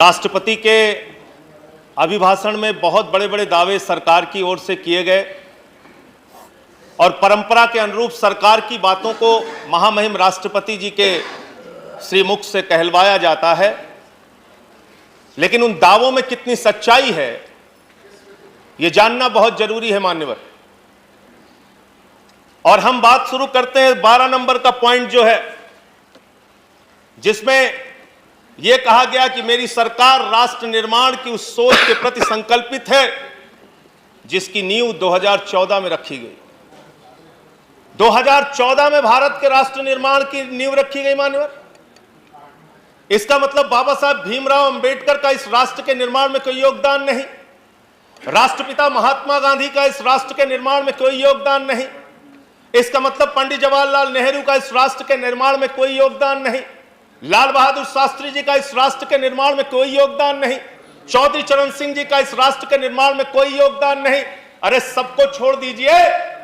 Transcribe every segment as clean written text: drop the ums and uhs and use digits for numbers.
राष्ट्रपति के अभिभाषण में बहुत बड़े बड़े दावे सरकार की ओर से किए गए और परंपरा के अनुरूप सरकार की बातों को महामहिम राष्ट्रपति जी के श्रीमुख से कहलवाया जाता है, लेकिन उन दावों में कितनी सच्चाई है ये जानना बहुत जरूरी है मान्यवर। और हम बात शुरू करते हैं 12 नंबर का पॉइंट जो है, जिसमें यह कहा गया कि मेरी सरकार राष्ट्र निर्माण की उस सोच के प्रति संकल्पित है जिसकी नींव 2014 में रखी गई। 2014 में भारत के राष्ट्र निर्माण की नींव रखी गई मान्यवर। इसका मतलब बाबा साहब भीमराव अंबेडकर का इस राष्ट्र के निर्माण में कोई योगदान नहीं, राष्ट्रपिता महात्मा गांधी का इस राष्ट्र के निर्माण में कोई योगदान नहीं। इसका मतलब पंडित जवाहरलाल नेहरू का इस राष्ट्र के निर्माण में कोई योगदान नहीं, लाल बहादुर शास्त्री जी का इस राष्ट्र के निर्माण में कोई योगदान नहीं, चौधरी चरण सिंह जी का इस राष्ट्र के निर्माण में कोई योगदान नहीं। अरे सबको छोड़ दीजिए,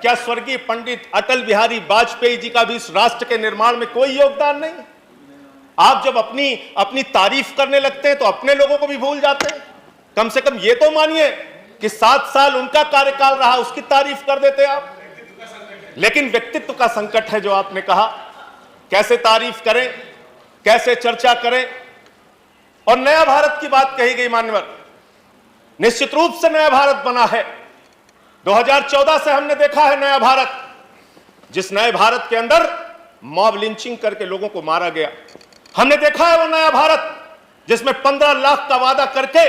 क्या स्वर्गीय पंडित अटल बिहारी वाजपेयी जी का भी इस राष्ट्र के निर्माण में कोई योगदान नहीं? आप जब अपनी तारीफ करने लगते हैं तो अपने लोगों को भी भूल जाते हैं। कम से कम ये तो मानिए कि 7 साल उनका कार्यकाल रहा, उसकी तारीफ कर देते आप। लेकिन व्यक्तित्व का संकट है जो आपने कहा, कैसे तारीफ करें, कैसे चर्चा करें। और नया भारत की बात कही गई मान्यवर, निश्चित रूप से नया भारत बना है। 2014 से हमने देखा है नया भारत, जिस नए भारत के अंदर मॉब लिंचिंग करके लोगों को मारा गया। हमने देखा है वो नया भारत जिसमें 15 लाख का वादा करके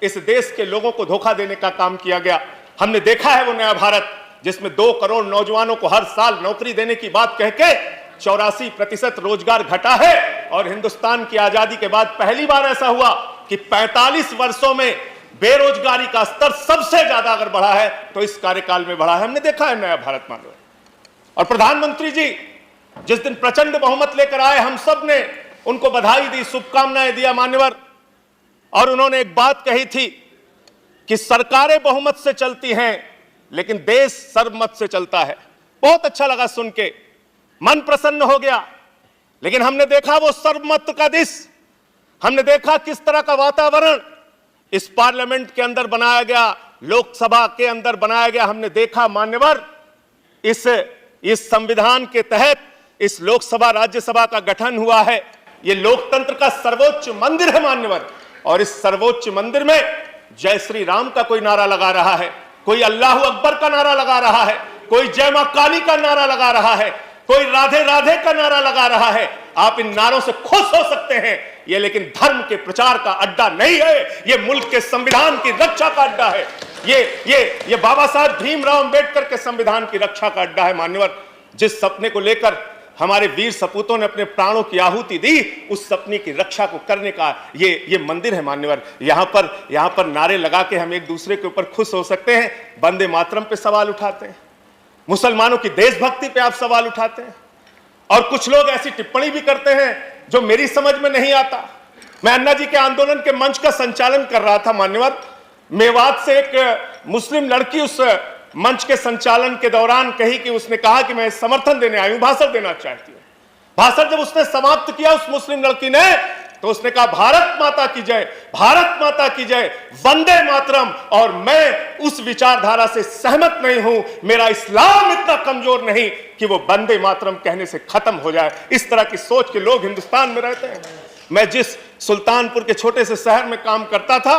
इस देश के लोगों को धोखा देने का काम किया गया। हमने देखा है वो नया भारत जिसमें 2 करोड़ नौजवानों को हर साल नौकरी देने की बात कहके 84% रोजगार घटा है। और हिंदुस्तान की आजादी के बाद पहली बार ऐसा हुआ कि 45 वर्षों में बेरोजगारी का स्तर सबसे ज्यादा अगर बढ़ा है तो इस कार्यकाल में बढ़ा है। हमने देखा है नया भारत मानव। और प्रधानमंत्री जी जिस दिन प्रचंड बहुमत लेकर आए, हम सब ने उनको बधाई दी, शुभकामनाएं दिया मान्यवर। और उन्होंने एक बात कही थी कि सरकारें बहुमत से चलती हैं लेकिन देश सर्वमत से चलता है। बहुत अच्छा लगा सुन के, मन प्रसन्न हो गया। लेकिन हमने देखा वो सर्वमत का देश, हमने देखा किस तरह का वातावरण इस पार्लियामेंट के अंदर बनाया गया, लोकसभा के अंदर बनाया गया। हमने देखा मान्यवर, इस संविधान के तहत इस लोकसभा राज्यसभा का गठन हुआ है। यह लोकतंत्र का सर्वोच्च मंदिर है मान्यवर। और इस सर्वोच्च मंदिर में जय श्री राम का कोई नारा लगा रहा है, कोई अल्लाह अकबर का नारा लगा रहा है, कोई जय मां काली का नारा लगा रहा है, कोई राधे राधे का नारा लगा रहा है। आप इन नारों से खुश हो सकते हैं, ये लेकिन धर्म के प्रचार का अड्डा नहीं है, ये मुल्क के संविधान की रक्षा का अड्डा है। ये बाबा साहब भीमराव अंबेडकर के संविधान की रक्षा का अड्डा है मान्यवर। जिस सपने को लेकर हमारे वीर सपूतों ने अपने प्राणों की आहुति दी, उस सपने की रक्षा को करने का ये मंदिर है मान्यवर। यहां पर नारे लगा के हम एक दूसरे के ऊपर खुश हो सकते हैं। वंदे मातरम पे सवाल उठाते हैं, मुसलमानों की देशभक्ति पे आप सवाल उठाते हैं, और कुछ लोग ऐसी टिप्पणी भी करते हैं जो मेरी समझ में नहीं आता। मैं अन्ना जी के आंदोलन के मंच का संचालन कर रहा था मान्यवर। मेवात से एक मुस्लिम लड़की उस मंच के संचालन के दौरान कही कि उसने कहा कि मैं समर्थन देने आई हूं, भाषण देना चाहती हूं। भाषण जब उसने समाप्त किया उस मुस्लिम लड़की ने, तो उसने कहा भारत माता की जय, भारत माता की जय, वंदे मातरम। और मैं उस विचारधारा से सहमत नहीं हूं। मेरा इस्लाम इतना कमजोर नहीं कि वो वंदे मातरम कहने से खत्म हो जाए। इस तरह की सोच के लोग हिंदुस्तान में रहते हैं। मैं जिस सुल्तानपुर के छोटे से शहर में काम करता था,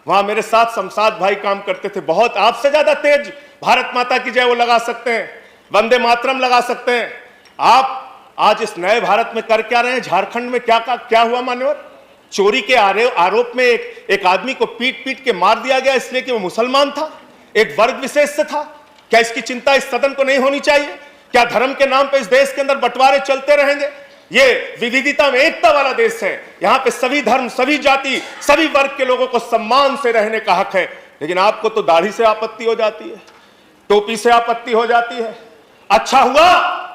वहां मेरे साथ शमशाद भाई काम करते थे। बहुत आपसे ज्यादा तेज भारत माता की जय वो लगा सकते हैं, वंदे मातरम लगा सकते हैं। आप आज इस नए भारत में कर क्या रहे हैं? झारखंड में क्या हुआ मान्यवर? चोरी के आरोप में एक आदमी को पीट के मार दिया गया इसलिए कि वो मुसलमान था, एक वर्ग विशेष से था। क्या इसकी चिंता इस सदन को नहीं होनी चाहिए? क्या धर्म के नाम पे इस देश के अंदर बंटवारे चलते रहेंगे? ये विविधता में एकता वाला देश है, यहाँ पे सभी धर्म, सभी जाति, सभी वर्ग के लोगों को सम्मान से रहने का हक है। लेकिन आपको तो दाढ़ी से आपत्ति हो जाती है, टोपी से आपत्ति हो जाती है। अच्छा हुआ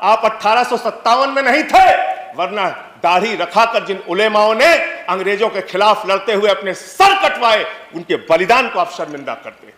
आप 1857 में नहीं थे, वरना दाढ़ी रखाकर जिन उलेमाओं ने अंग्रेजों के खिलाफ लड़ते हुए अपने सर कटवाए, उनके बलिदान को आप शर्मिंदा करते हैं।